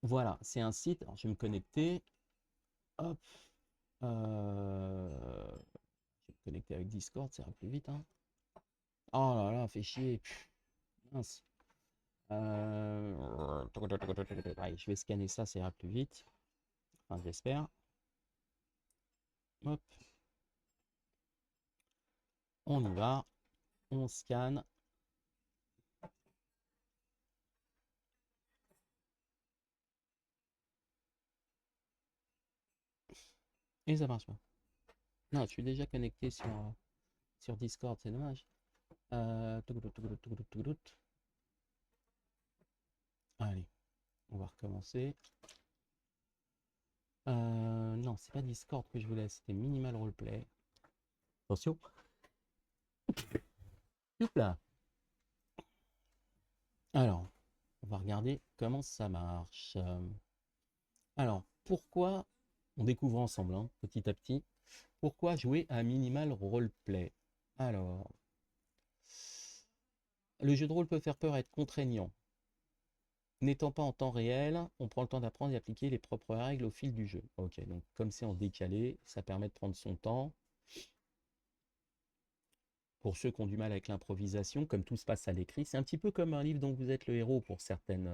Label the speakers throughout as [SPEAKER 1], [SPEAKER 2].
[SPEAKER 1] Voilà, c'est un site. Alors, je vais me connecter. Hop. Je vais me connecter avec Discord, ça ira plus vite, hein. Oh là là, fait chier. Mince. Allez, je vais scanner ça, ça ira plus vite. Enfin, j'espère. Hop, on y va. On scanne. Et ça marche pas. Non, je suis déjà connecté sur Discord, c'est dommage. Tougoulou, tougoulou, tougoulou, tougoulou. Allez, on va recommencer. Non, c'est pas Discord que je voulais, c'était Minimal Roleplay. Attention. Hop là. Alors, on va regarder comment ça marche. Alors, pourquoi, on découvre ensemble, hein, petit à petit, pourquoi jouer à Minimal Roleplay? Alors, le jeu de rôle peut faire peur et être contraignant. N'étant pas en temps réel, on prend le temps d'apprendre et d'appliquer les propres règles au fil du jeu. Ok, donc comme c'est en décalé, ça permet de prendre son temps. Pour ceux qui ont du mal avec l'improvisation, comme tout se passe à l'écrit, c'est un petit peu comme un livre dont vous êtes le héros pour certaines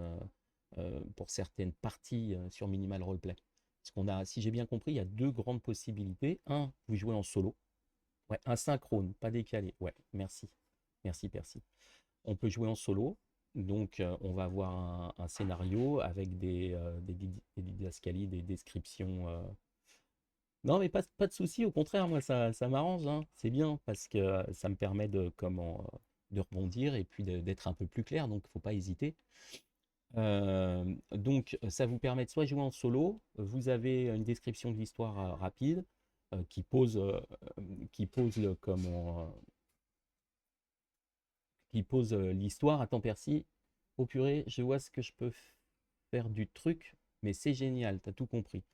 [SPEAKER 1] parties sur Minimal Roleplay. Parce qu'on a, si j'ai bien compris, il y a deux grandes possibilités. Un, vous jouez en solo. Ouais, un synchrone, pas décalé. Ouais, merci. Merci, Percy. On peut jouer en solo. Donc, on va avoir un scénario avec des didascalies, des descriptions. Non, mais pas de souci. Au contraire, moi, ça m'arrange, hein. C'est bien parce que ça me permet de rebondir et puis d'être un peu plus clair. Donc, il ne faut pas hésiter. Donc, ça vous permet de soit jouer en solo. Vous avez une description de l'histoire rapide qui pose qui pose l'histoire. Attends, Percy. Oh purée, je vois ce que je peux faire du truc, mais c'est génial, t'as tout compris.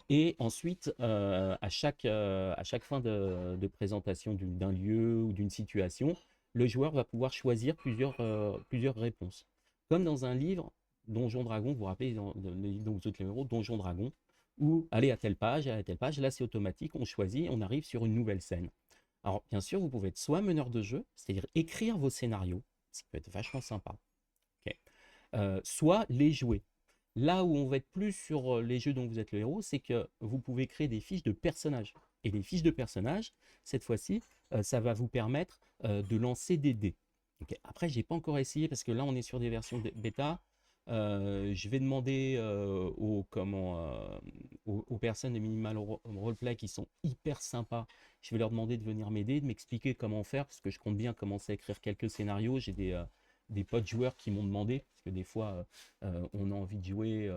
[SPEAKER 1] Et ensuite, à chaque fin de présentation d'un lieu ou d'une situation, le joueur va pouvoir choisir plusieurs réponses. Comme dans un livre, Donjon Dragon, vous vous rappelez, dans le livre dont vous êtes le héros, Donjon Dragon, où aller à telle page, là c'est automatique, on choisit, on arrive sur une nouvelle scène. Alors, bien sûr, vous pouvez être soit meneur de jeu, c'est-à-dire écrire vos scénarios, ce qui peut être vachement sympa, ok. Soit les jouer. Là où on va être plus sur les jeux dont vous êtes le héros, c'est que vous pouvez créer des fiches de personnages. Et les fiches de personnages, cette fois-ci, ça va vous permettre de lancer des dés. Ok. Après, j'ai pas encore essayé parce que là, on est sur des versions bêta. Je vais demander aux personnes de Minimal Roleplay qui sont hyper sympas. Je vais leur demander de venir m'aider, de m'expliquer comment faire parce que je compte bien commencer à écrire quelques scénarios. J'ai des potes joueurs qui m'ont demandé parce que des fois, on a envie de jouer.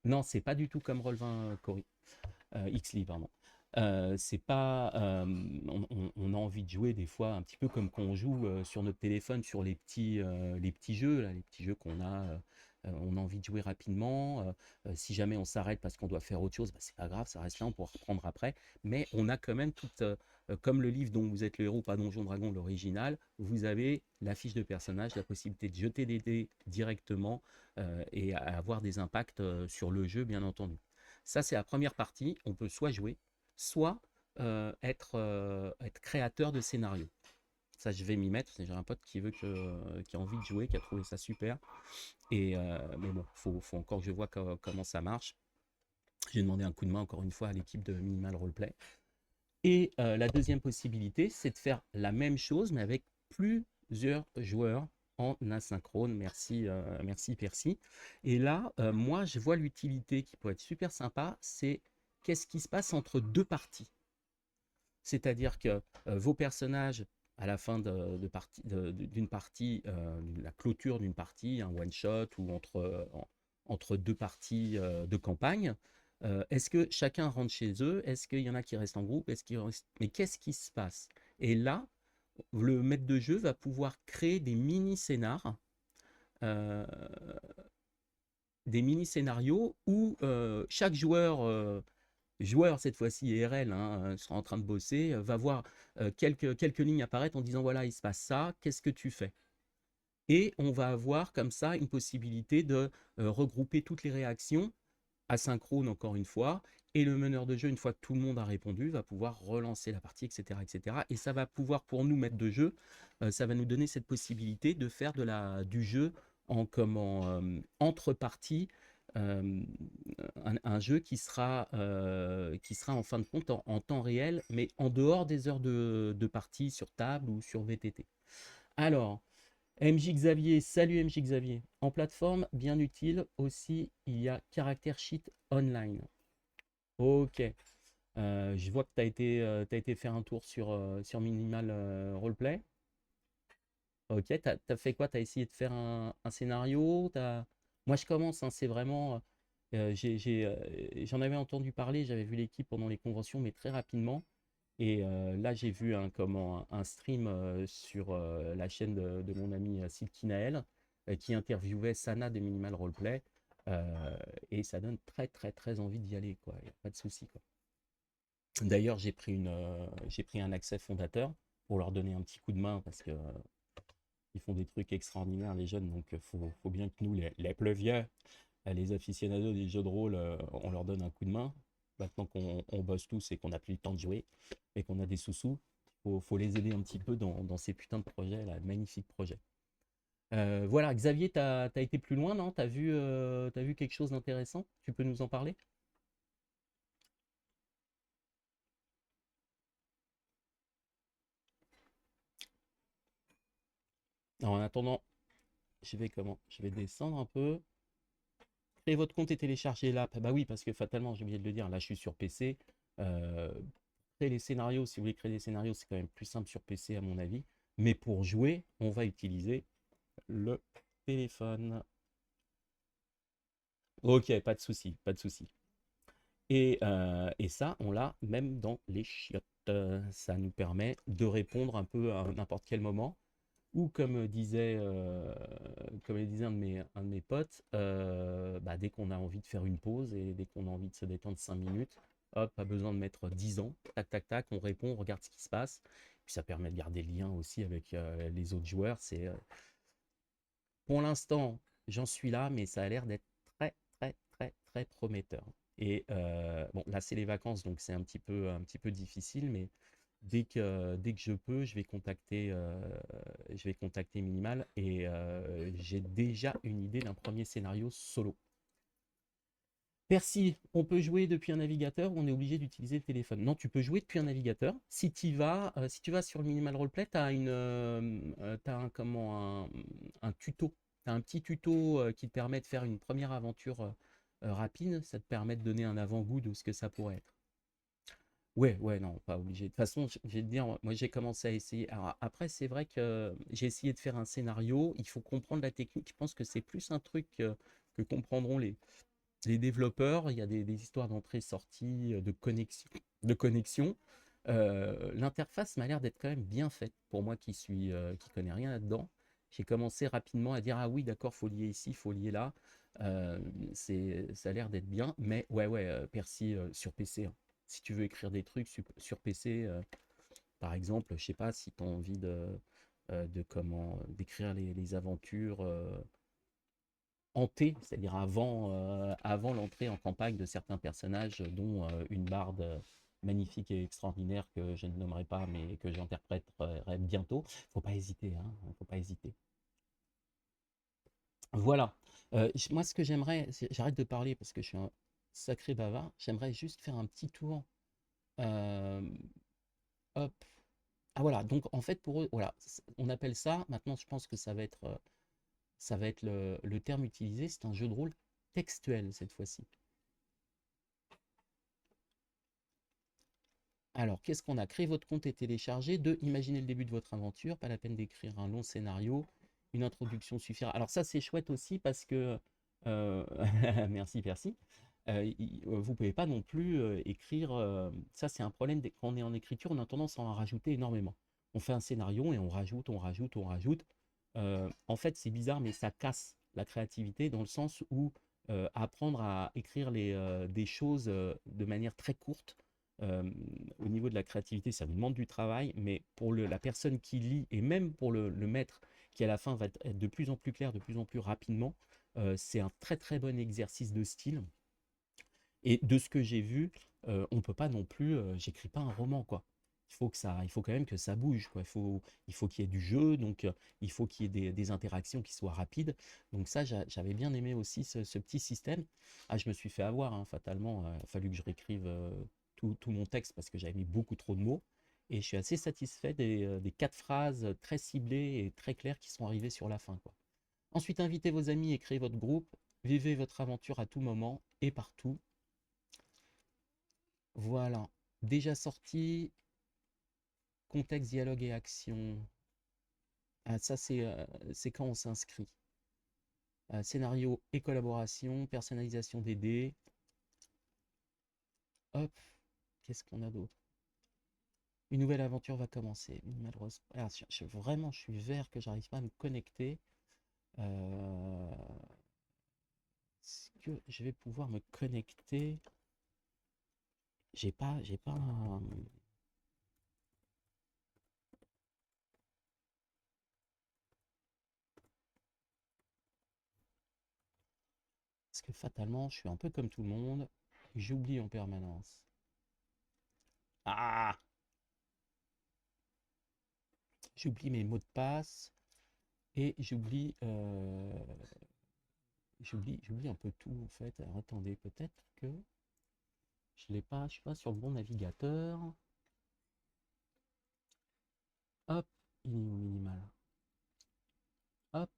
[SPEAKER 1] Non, c'est pas du tout comme Roll20 Cory. Xly, pardon. C'est pas, on a envie de jouer des fois un petit peu comme quand on joue sur notre téléphone sur les petits jeux, là, les petits jeux qu'on a. On a envie de jouer rapidement. Si jamais on s'arrête parce qu'on doit faire autre chose, bah, c'est pas grave, ça reste là, on pourra reprendre après. Mais on a quand même comme le livre dont vous êtes le héros, pas Donjon Dragon, l'original, vous avez la fiche de personnage, la possibilité de jeter des dés directement et avoir des impacts sur le jeu, bien entendu. Ça, c'est la première partie. On peut soit jouer, soit être créateur de scénario. Ça, je vais m'y mettre. J'ai un pote qui a envie de jouer, qui a trouvé ça super. Mais bon, faut encore que je vois comment ça marche. J'ai demandé un coup de main encore une fois à l'équipe de Minimal Roleplay. Et la deuxième possibilité, c'est de faire la même chose, mais avec plusieurs joueurs en asynchrone. Merci, merci Percy. Et là, moi, je vois l'utilité qui pourrait être super sympa, c'est qu'est-ce qui se passe entre deux parties. C'est-à-dire que vos personnages, à la fin d'une partie, la clôture d'une partie, un one-shot ou entre deux parties de campagne, est-ce que chacun rentre chez eux? Est-ce qu'il y en a qui restent en groupe? Mais qu'est-ce qui se passe? Et là, le maître de jeu va pouvoir créer euh, des mini-scénarios où chaque joueur cette fois-ci IRL, hein, sera en train de bosser, va voir quelques lignes apparaître en disant voilà, il se passe ça, qu'est-ce que tu fais? Et on va avoir comme ça une possibilité de regrouper toutes les réactions asynchrone encore une fois, et le meneur de jeu, une fois que tout le monde a répondu, va pouvoir relancer la partie, etc. etc. Et ça va pouvoir, pour nous, maîtres de jeu, ça va nous donner cette possibilité de faire du jeu entre parties, euh, un jeu qui sera en fin de compte en temps réel, mais en dehors des heures de partie sur table ou sur VTT. Alors, MJ Xavier, salut MJ Xavier. En plateforme, bien utile aussi, il y a Character Sheet Online. Ok. Je vois que t'as été faire un tour sur Minimal Roleplay. Ok, t'as fait quoi? T'as essayé de faire un scénario? Moi, je commence, hein, c'est vraiment. J'en avais entendu parler, j'avais vu l'équipe pendant les conventions, mais très rapidement. Et là, j'ai vu un stream sur la chaîne de mon ami Silky Nael qui interviewait Sana de Minimal Roleplay. Et ça donne très, très, très envie d'y aller, quoi. Y a pas de souci, quoi. D'ailleurs, j'ai pris un accès fondateur pour leur donner un petit coup de main parce que ils font des trucs extraordinaires, les jeunes. Donc, faut bien que nous, les pleuviers, les aficionados des jeux de rôle, on leur donne un coup de main. Maintenant qu'on bosse tous et qu'on n'a plus le temps de jouer et qu'on a des sous-sous, faut les aider un petit peu dans ces putains de projets, là, magnifiques projets. Voilà, Xavier, t'as été plus loin, non? T'as vu quelque chose d'intéressant? Tu peux nous en parler? Alors, en attendant, Je vais descendre un peu. Créer votre compte et télécharger l'app. Bah oui, parce que fatalement, j'ai oublié de le dire, là je suis sur PC. Euh, Créer les scénarios, si vous voulez créer des scénarios, c'est quand même plus simple sur PC à mon avis. Mais pour jouer, on va utiliser le téléphone. Ok, pas de souci, pas de souci. Et ça, on l'a même dans les chiottes. Ça nous permet de répondre un peu à n'importe quel moment. Ou comme le disait un de mes potes, bah, dès qu'on a envie de faire une pause et dès qu'on a envie de se détendre 5 minutes, hop, pas besoin de mettre 10 ans, tac, tac, tac, on répond, on regarde ce qui se passe. Puis ça permet de garder le lien aussi avec les autres joueurs. Pour l'instant, j'en suis là, mais ça a l'air d'être très, très, très, très prometteur. Et bon, là, c'est les vacances, donc c'est un petit peu difficile, mais dès que je peux, je vais contacter Minimal et j'ai déjà une idée d'un premier scénario solo. Percy, on peut jouer depuis un navigateur ou on est obligé d'utiliser le téléphone? Non, tu peux jouer depuis un navigateur. Si tu vas sur le Minimal Roleplay, tu as t'as un tuto. Tu as un petit tuto qui te permet de faire une première aventure rapide. Ça te permet de donner un avant-goût de ce que ça pourrait être. Ouais, ouais, non, pas obligé. De toute façon, je vais te dire, moi j'ai commencé à essayer. Alors après, c'est vrai que j'ai essayé de faire un scénario. Il faut comprendre la technique. Je pense que c'est plus un truc que comprendront les développeurs. Il y a des histoires d'entrée-sortie, de connexion. L'interface m'a l'air d'être quand même bien faite pour moi qui connais rien là-dedans. J'ai commencé rapidement à dire ah oui, d'accord, faut lier ici, faut lier là. Ça a l'air d'être bien, mais ouais, ouais, Percy sur PC, hein. Si tu veux écrire des trucs sur PC, par exemple, je sais pas si tu as envie de comment d'écrire les aventures hantées, c'est-à-dire avant l'entrée en campagne de certains personnages, dont une barde magnifique et extraordinaire que je ne nommerai pas, mais que j'interpréterai bientôt. Faut pas hésiter, hein, faut pas hésiter. Voilà. Moi, ce que j'aimerais, j'arrête de parler parce que je suis un sacré bavard. J'aimerais juste faire un petit tour. Euh, Hop. Ah voilà. Donc en fait pour eux, voilà, on appelle ça. Maintenant, je pense que ça va être le terme utilisé. C'est un jeu de rôle textuel cette fois-ci. Alors, qu'est-ce qu'on a? Créé votre compte et téléchargé. Deux, imaginez le début de votre aventure. Pas la peine d'écrire un long scénario. Une introduction suffira. Alors ça, c'est chouette aussi parce que... euh, merci, merci. Vous ne pouvez pas non plus écrire... ça, c'est un problème. Quand on est en écriture, on a tendance à en rajouter énormément. On fait un scénario et on rajoute, on rajoute, on rajoute. En fait, c'est bizarre, mais ça casse la créativité dans le sens où apprendre à écrire des choses de manière très courte, euh, au niveau de la créativité, ça nous demande du travail, mais pour la personne qui lit et même pour le maître qui à la fin va être de plus en plus clair, de plus en plus rapidement. C'est un très très bon exercice de style. Et de ce que j'ai vu, on peut pas non plus, j'écris pas un roman, quoi. Il faut quand même que ça bouge, quoi. Il faut qu'il y ait du jeu, donc il faut qu'il y ait des interactions qui soient rapides. Donc ça, j'avais bien aimé aussi ce petit système. Ah, je me suis fait avoir, hein, fatalement. Il a fallu que je réécrive tout mon texte parce que j'avais mis beaucoup trop de mots. Et je suis assez satisfait des 4 phrases très ciblées et très claires qui sont arrivées sur la fin, quoi. Ensuite, invitez vos amis et créez votre groupe. Vivez votre aventure à tout moment et partout. Voilà. Déjà sorti, contexte, dialogue et action. Ah, ça, c'est quand on s'inscrit. Scénario et collaboration, personnalisation des dés. Hop, qu'est-ce qu'on a d'autre? Une nouvelle aventure va commencer. Alors, vraiment, je suis vert que j'arrive pas à me connecter. Est-ce que je vais pouvoir me connecter? J'ai pas Parce que fatalement, je suis un peu comme tout le monde. J'oublie en permanence. Ah! J'oublie mes mots de passe et j'oublie un peu tout en fait. Alors attendez, peut-être que je suis pas sur le bon navigateur. Hop, il est où minimal? Hop.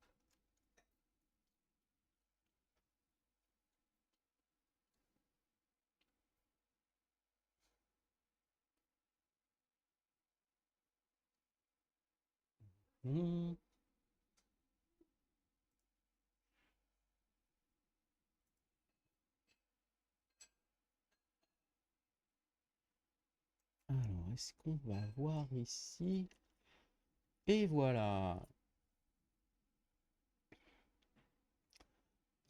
[SPEAKER 1] Hmm. Alors, est-ce qu'on va voir ici? Et voilà.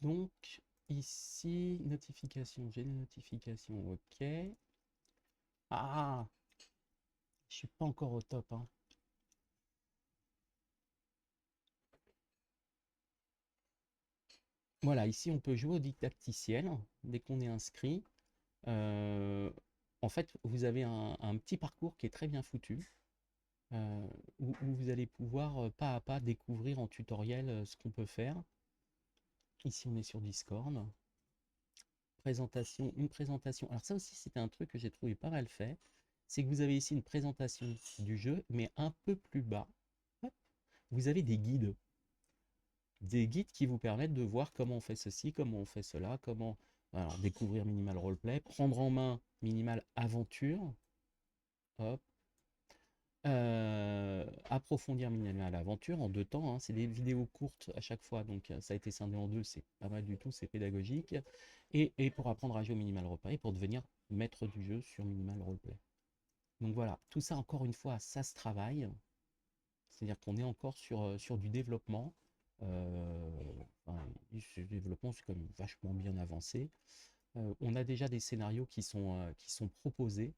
[SPEAKER 1] Donc, ici, notification. J'ai des notifications. Ok. Ah, je suis pas encore au top, hein. Voilà, ici, on peut jouer au didacticiel dès qu'on est inscrit. Euh, En fait, vous avez un petit parcours qui est très bien foutu, où vous allez pouvoir pas à pas découvrir en tutoriel ce qu'on peut faire. Ici, on est sur Discord. Présentation, une présentation. Alors ça aussi, c'était un truc que j'ai trouvé pas mal fait. C'est que vous avez ici une présentation du jeu, mais un peu plus bas, hop, vous avez des guides. Des guides qui vous permettent de voir comment on fait ceci, comment on fait cela, comment alors, découvrir Minimal Roleplay, prendre en main Minimal Aventure, hop, approfondir Minimal Aventure en 2 temps, hein. C'est des vidéos courtes à chaque fois, donc ça a été scindé en deux, c'est pas mal du tout, c'est pédagogique. Et pour apprendre à jouer au Minimal Roleplay, pour devenir maître du jeu sur Minimal Roleplay. Donc voilà, tout ça encore une fois, ça se travaille. C'est-à-dire qu'on est encore sur du développement. Euh, enfin, ce développement, c'est quand même vachement bien avancé. On a déjà des scénarios qui sont proposés.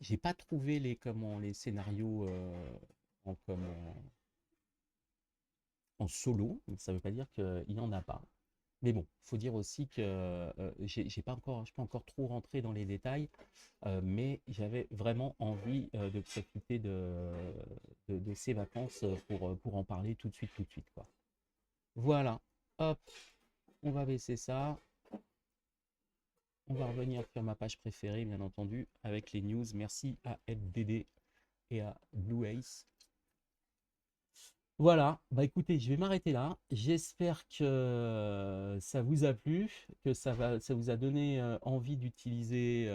[SPEAKER 1] J'ai pas trouvé les scénarios en solo. Ça veut pas dire qu'il n'y en a pas. Mais bon, il faut dire aussi que je suis pas encore trop rentré dans les détails, mais j'avais vraiment envie de profiter de ces vacances pour en parler tout de suite, quoi. Voilà, hop, on va baisser ça. On va revenir sur ma page préférée, bien entendu, avec les news. Merci à FDD et à Blue Ace. Voilà, bah écoutez, je vais m'arrêter là. J'espère que ça vous a plu, que ça vous a donné envie d'utiliser,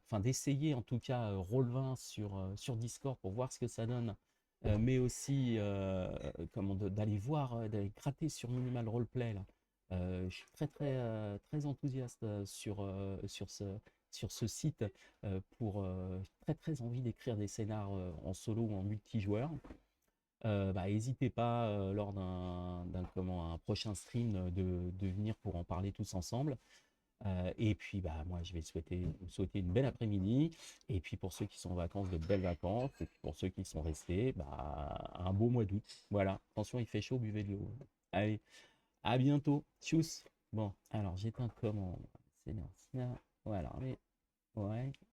[SPEAKER 1] enfin d'essayer en tout cas Roll20 sur Discord pour voir ce que ça donne, mais aussi d'aller voir, d'aller gratter sur Minimal Roleplay là. Je suis très enthousiaste sur ce site pour très envie d'écrire des scénars en solo ou en multijoueur. Bah, n'hésitez pas lors un prochain stream de venir pour en parler tous ensemble. Et puis, bah, moi, je vais vous souhaiter une belle après-midi. Et puis, pour ceux qui sont en vacances, de belles vacances. Et puis, pour ceux qui sont restés, bah, un beau mois d'août. Voilà. Attention, il fait chaud, buvez de l'eau. Allez, à bientôt. Tchuss. Bon, alors, j'éteins comment? C'est là. Voilà. Mais, ouais.